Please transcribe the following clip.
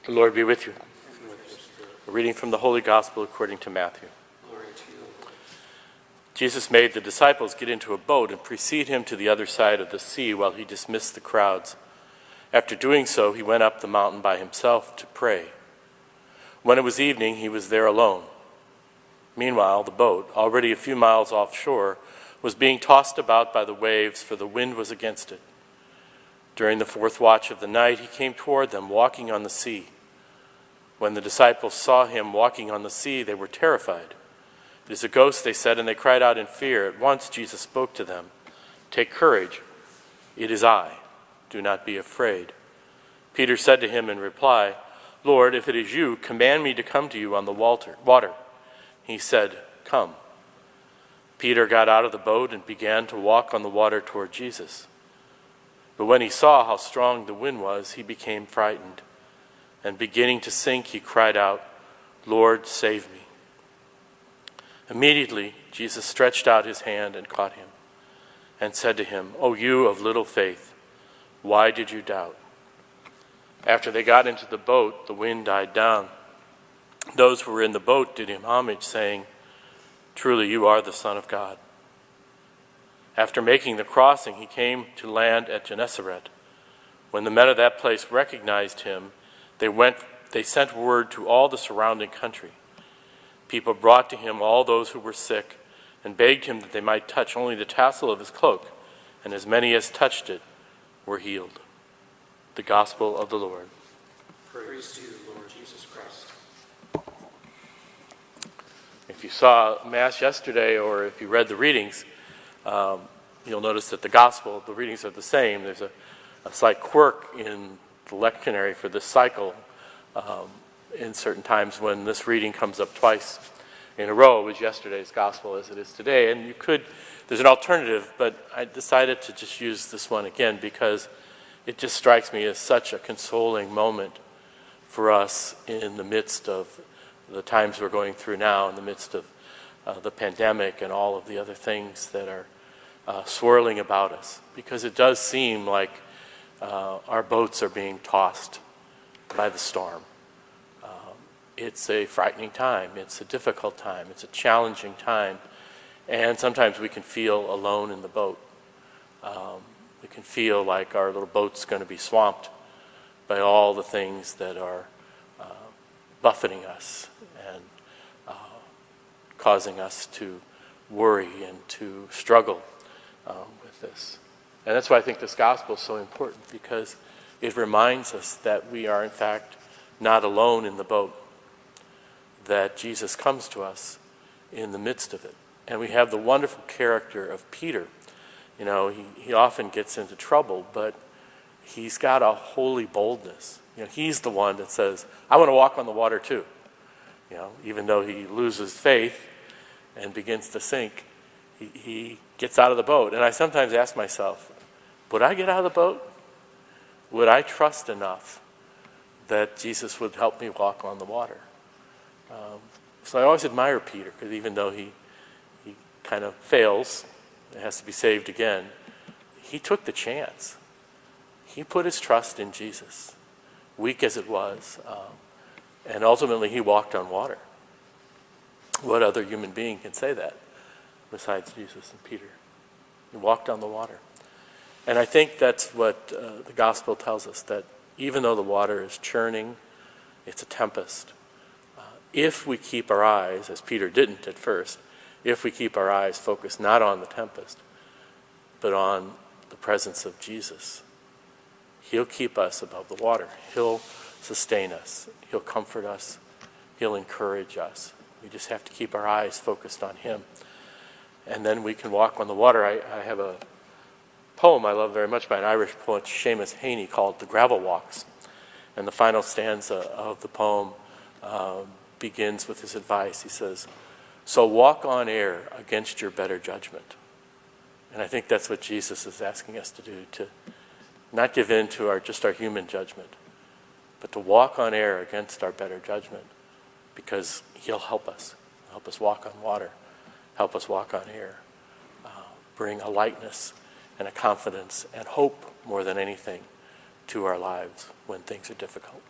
The Lord be with you. A reading from the Holy Gospel according to Matthew. Glory to you, Lord. Jesus made the disciples get into a boat and precede him to the other side of the sea while he dismissed the crowds. After doing so, he went up the mountain by himself to pray. When it was evening, he was there alone. Meanwhile, the boat, already a few miles offshore, was being tossed about by the waves, for the wind was against it. During the fourth watch of the night, he came toward them, walking on the sea. When the disciples saw him walking on the sea, they were terrified. "It is a ghost," they said, and they cried out in fear. At once Jesus spoke to them. "Take courage. It is I. Do not be afraid." Peter said to him in reply, "Lord, if it is you, command me to come to you on the water." He said, "Come." Peter got out of the boat and began to walk on the water toward Jesus. But when he saw how strong the wind was, he became frightened. And beginning to sink, he cried out, "Lord, save me." Immediately, Jesus stretched out his hand and caught him and said to him, "O you of little faith, why did you doubt?" After they got into the boat, the wind died down. Those who were in the boat did him homage, saying, "Truly you are the Son of God." After making the crossing, he came to land at Gennesaret. When the men of that place recognized him, they sent word to all the surrounding country. People brought to him all those who were sick and begged him that they might touch only the tassel of his cloak, and as many as touched it were healed. The Gospel of the Lord. Praise to you, Lord Jesus Christ. If you saw Mass yesterday or if you read the readings, you'll notice that the readings are the same. There's a slight quirk in the lectionary for this cycle in certain times when this reading comes up twice in a row. It was yesterday's Gospel as it is today. And there's an alternative, but I decided to just use this one again because it just strikes me as such a consoling moment for us in the midst of the times we're going through now, in the midst of the pandemic and all of the other things that are swirling about us. Because it does seem like our boats are being tossed by the storm. It's a frightening time. It's a difficult time. It's a challenging time. And sometimes we can feel alone in the boat. We can feel like our little boat's going to be swamped by all the things that are buffeting us and causing us to worry and to struggle with this. And that's why I think this gospel is so important, because it reminds us that we are in fact not alone in the boat, that Jesus comes to us in the midst of it. And we have the wonderful character of Peter. You know, he often gets into trouble, but he's got a holy boldness. You know, he's the one that says, "I want to walk on the water too." You know, even though he loses faith and begins to sink, he gets out of the boat. And I sometimes ask myself, would I get out of the boat? Would I trust enough that Jesus would help me walk on the water? So I always admire Peter, because even though he kind of fails, and has to be saved again, he took the chance. He put his trust in Jesus, weak as it was, and ultimately he walked on water. What other human being can say that besides Jesus and Peter? He walked on the water. And I think that's what the gospel tells us, that even though the water is churning, it's a tempest. If we keep our eyes, as Peter didn't at first, if we keep our eyes focused not on the tempest, but on the presence of Jesus, he'll keep us above the water. He'll sustain us. He'll comfort us. He'll encourage us. We just have to keep our eyes focused on him. And then we can walk on the water. I have a poem I love very much by an Irish poet, Seamus Heaney, called "The Gravel Walks." And the final stanza of the poem begins with his advice. He says, "So walk on air against your better judgment." And I think that's what Jesus is asking us to do, to not give in to just our human judgment, but to walk on air against our better judgment, because he'll help us walk on water, help us walk on air, bring a lightness and a confidence and hope more than anything to our lives when things are difficult.